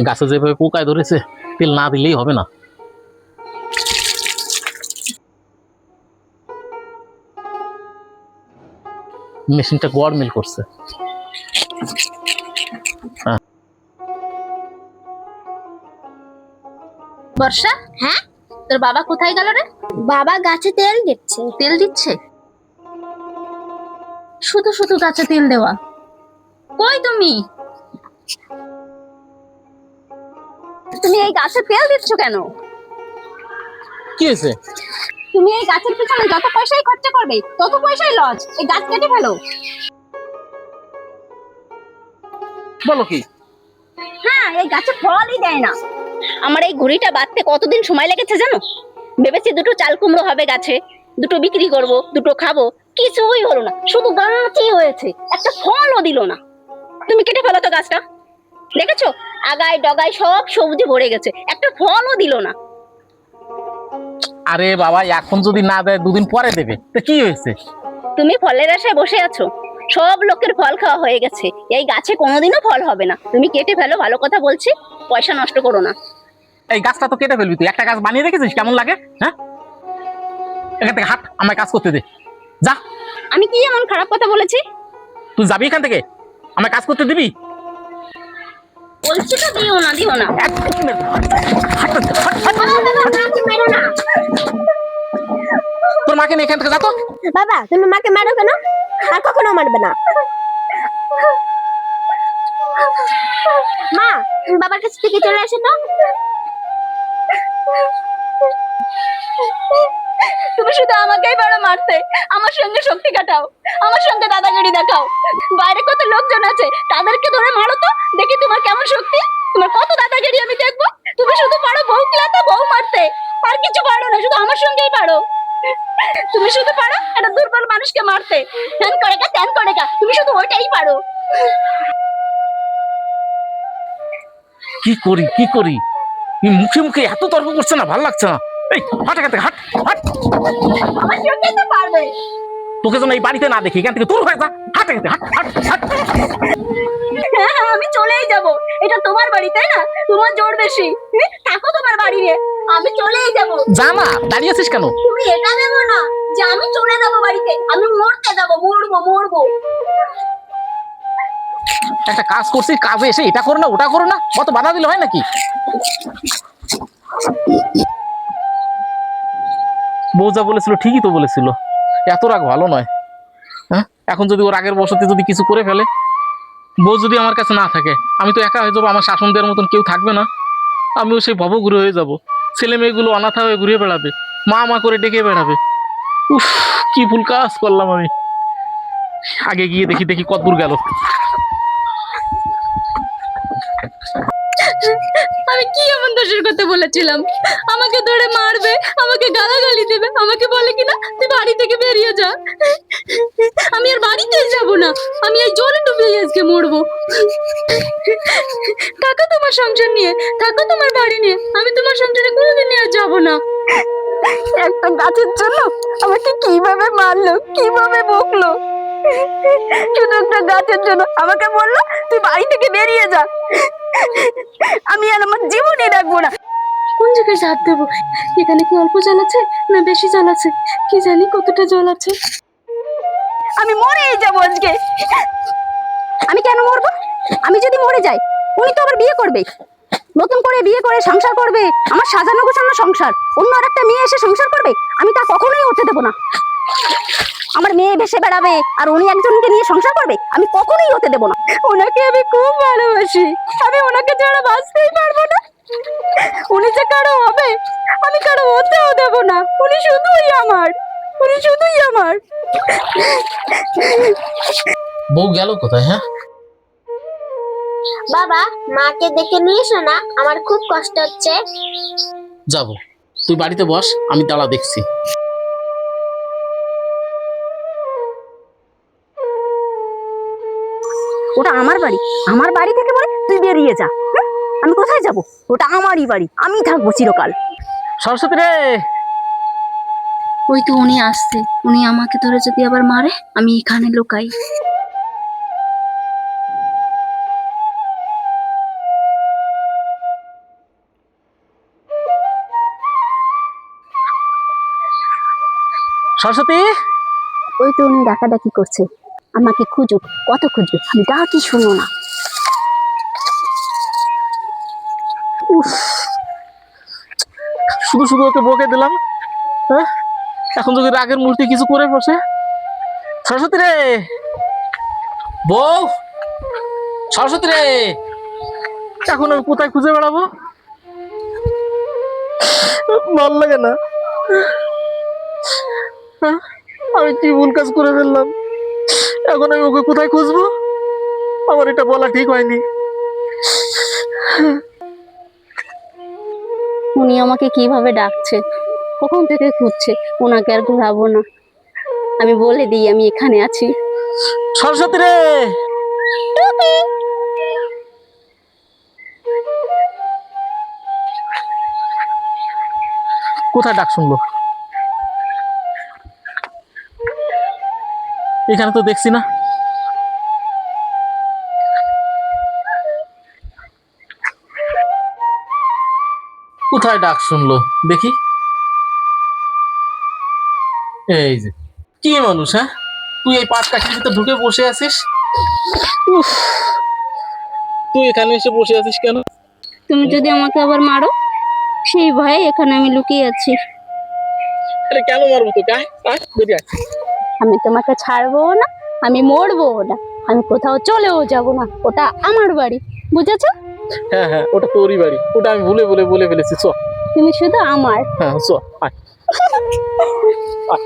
গাছে যেভাবে পোকায় ধরেছে, তেল না দিলেই হবে না। মেশিনটা গড়মিল করছে। বর্ষা, হ্যাঁ, তোর বাবা কোথায় গেল রে? বাবা গাছে তেল দিচ্ছে। তেল দিচ্ছে? শুধু শুধু গাছে তেল দেওয়া। কই তুমি? তুমি এই গাছে তেল দিচ্ছ কেন? কি হয়েছে? তুমি এই গাছের পিছনে যত পয়সাই খরচা করবে তত পয়সাই লস। এই গাছ কেটে ফেলো। বলো কি? হ্যাঁ, এই গাছে ফলই দেয় না। আমার এই ঘুড়িটা বাঁধতে কতদিন সময় লেগেছে জানো? ভেবেছি দুটো চাল কুমড়ো হবে গাছে, দুটো বিক্রি করব, দুটো খাবো, কিছুই হলো না। শুধু গাছই হয়েছে, একটা ফলও দিল না। তুমি কেটে ফেলো তো গাছটা। দেখেছো, আগায় ডগায় সব সবজি ভরে গেছে, একটা ফলও দিল না। আরে বাবা, এখন যদি না দেয় দুদিন পরে দেবে, তো কি হয়েছে? তুমি ফলের আশায় বসে আছো, সব লোকের ফল খাওয়া হয়ে গেছে। এই গাছে কোনোদিনও ফল হবে না। তুমি কেটে ফেলো, ভালো কথা বলছি, পয়সা নষ্ট করো না। এই গাছটা তো কেটে ফেলবি তুই। একটা গাছ বানিয়ে রেখেছিস, কেমন লাগে? হ্যাঁ, এখান থেকে হাট, আমায় কাজ করতে দে। যা। আমি কি এমন খারাপ কথা বলেছি? তুই যাবি এখান থেকে, আমায় কাজ করতে দিবি? বলছি তো দিও না, দিও না। তোর মাকে নিয়ে এখান থেকে যা তো। বাবা, তুমি মাকে মারো কেন? আর কখনো মারবে না। মা, তুমি বাবার কাছ থেকে চলে আসো তো। তুমি শুধু আমাকেই পারো মারতে। আমার সঙ্গে শক্তি কাটাও, আমার সঙ্গে দাদাগিরি দেখাও। বাইরে কত লোকজন আছে, তাদেরকে ধরে মারো তো, দেখি তোমার কেমন শক্তি, তোমার কত দাদাগিরি আমি দেখবো। তুমি শুধু পারো বউ কিলাতে, বউ মারতে, আর কিছু পারো না, শুধু আমার সঙ্গেই পারো। তুমি শুধু পারো একটা দুর্বল মানুষকে মারতে, ধ্যান করে গা, ধ্যান করে গা, তুমি শুধু ওইটাই পারো। কি করি কি করি, মুখে মুখে এত তর্ক করছে না, ভালো লাগছে না। এই হাট এখান থেকে, হাট হাট। আমার সঙ্গেই তো পারবে। তোকে যেন এই বাড়িতে না দেখি, এখান থেকে দূর হয়ে যা। হাট এখান থেকে, হাট হাট হাট। হ্যাঁ হ্যাঁ, আমি চলেই যাব। এটা তোমার বাড়ি তাই না? তোমার জোর বেশি। থাকো তোমার বাড়ি নিয়ে, আমি চলেই যাব। যা না, দাঁড়িয়ে আছিস কেন? তুমি এটা ভেবো না যে আমি চলে যাব বাড়িতে, আমি মরতে যাব, মরবো মরবো। একটা কাজ করছিস, কাজে এসে এটা করো না ওটা করো না, কত বাধা দিলে হয় নাকি? বউ যা বলেছিল ঠিকই তো বলেছিল, এত রাগ ভালো নয়। হ্যাঁ, এখন যদি ওর আগের বসতে যদি কিছু করে ফেলে, বউ যদি আমার কাছে না থাকে, আমি তো একা হয়ে যাবো, আমার শাসন দেওয়ার মতন কেউ থাকবে না। আমিও সেই ভবঘুরে হয়ে যাব, ছেলে মেয়েগুলো অনাথা হয়ে ঘুরে বেড়াবে, মা মা করে ডেকে বেড়াবে। উফ, কি ভুল কাজ করলাম আমি। আগে গিয়ে দেখি দেখি কত দূর গেল। আমি কি এমন দোষের কথা বলেছিলাম? আমাকে ধরে মারবে, আমাকে গালাগালি দেবে, আমাকে বলে কিনা তুই বাড়ি থেকে বেরিয়ে যা। আমি আর বাড়িতেই যাব না, আমি এই জলে ডুবে আজকে মরবো। থাকো তোমার সংসার নিয়ে, থাকো তোমার বাড়ি নিয়ে, আমি তোমার সংসারে কোনোদিন আর যাব না। একটা গাছের জন্য আমাকে কিভাবে মারলো, কিভাবে বকলো। শুধু একটা গাছের জন্য আমাকে বললো তুই বাড়ি থেকে বেরিয়ে যা। আমি আর আমার জীবনে রাখবো না। কোন জায়গায় ঝাড় দেবো? এখানে কি অল্প জল আছে না বেশি জল আছে? কি জানি কতটা জল আছে। আমি মরেই যাবো আজকে। আমি কেন মরবো? আমি যদি মরে যাই, উনি তো আবার বিয়ে করবে, নতুন করে বিয়ে করে সংসার করবে। আমার সাজানো গোছানো সংসার, অন্য আর একটা মেয়ে এসে সংসার করবে, আমি তা কখনোই হতে দেবো না। আমার মেয়ে ভেসে বেড়াবে আর উনি একজনকে নিয়ে সংসার করবে, আমি কখনোই হতে দেবো না। ওনাকে আমি খুব ভালোবাসি, আমি ওনাকে ছাড়া বাঁচতেই পারবো না। উনি যে কারো হবে, আমি কারো হতেও দেবো না। উনি শুধুই আমার, উনি শুধুই আমার। বউ গেল কোথায়? হ্যাঁ, বাবা, মাকে দেখে নিয়ে এসো না, আমার খুব কষ্ট হচ্ছে। যাব, তুই বাড়িতে বস, আমি দাঁড়া দেখছি। ওটা আমার বাড়ি, আমার বাড়ি থেকে বলে তুই বেরিয়ে যা। আমি কোথায় যাব? ওটা আমারই বাড়ি, আমি থাকবো চিরকাল। সরস্বতী রে। ওই তো উনি আসছে, উনি আমাকে ধরে যদি আবার মারে, আমি এখানে লুকাই। সরস্বতী, ওই তো উনি ডাকাডাকি করছে, আমাকে খুঁজুক, কত খুঁজবে, আমি ডাকি শুনো না। উফ, শুধু শুধু ওকে বকে দিলাম। হ্যাঁ, এখন যদি রাগের মূর্তি কিছু করে বসে। সরস্বতী রে, বউ, সরস্বতী রে, এখন আমি কোথায় খুঁজে বেড়াবো? ভাল লাগে না। হ্যাঁ, আমি কি ভুল কাজ করে ফেললাম? এখন আমি ওকে কোথায় খুঁজবো? আমার এটা বলা ঠিক হয়নি। উনি আমাকে কিভাবে ডাকছে, কখন থেকে খুঁজছে, ওনাকে আর ঘোরাবো না। আমি বলে দিই আমি এখানে আছি। সরস্বতী রে, কোথায় ডাক শুনলো? এখানে তো দেখছি না। কোথায় ডাক শুনলো দেখি। এই যে, কি মানুষ, হ্যাঁ? তুই এই পাট কাঠির ভিতর ঢুকে বসে আছিস? উফ, তুই এখানে এসে বসে আছিস কেন? তুমি যদি আমাকে আবার মারো, সেই ভয়ে এখানে আমি লুকিয়ে আছি। আরে কেন মারবো তোকে? আয় আয়, বেরিয়ে আয়। আমি তোমাকে ছাড়বো না, আমি মরবো না, আমি কোথাও চলেও যাব না, ওটা আমার বাড়ি, বুঝেছো? হ্যাঁ হ্যাঁ, ওটা তোরই বাড়ি, ওটা আমি বলে ফেলেছি। চ, তুমি শুধু আমার। হ্যাঁ চ, আয় আয়।